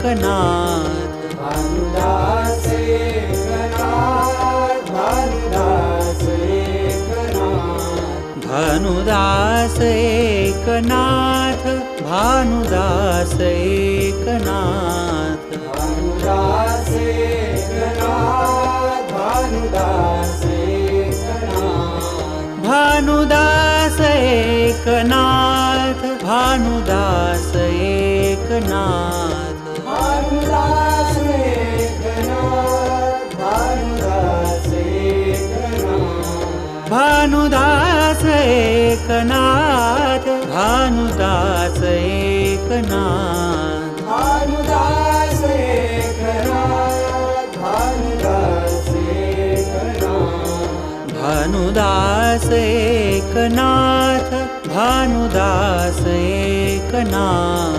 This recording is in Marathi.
एकनाथ भानुदास एकनाथ भानुदास एकनाथ भानुदास एकनाथ भानुदास एकनाथ भानुदास एकनाथ भानुदास एकनाथ भानुदास एकनाथ भानुदास एकनाथ भानुदास एकनाथ भानुदास एकनाथ भानुदास एकनाथ भानुदास एकनाथ भानुदास एकनाथ भानुदास एकनाथ भानुदास एकनाथ भानुदास एकनाथ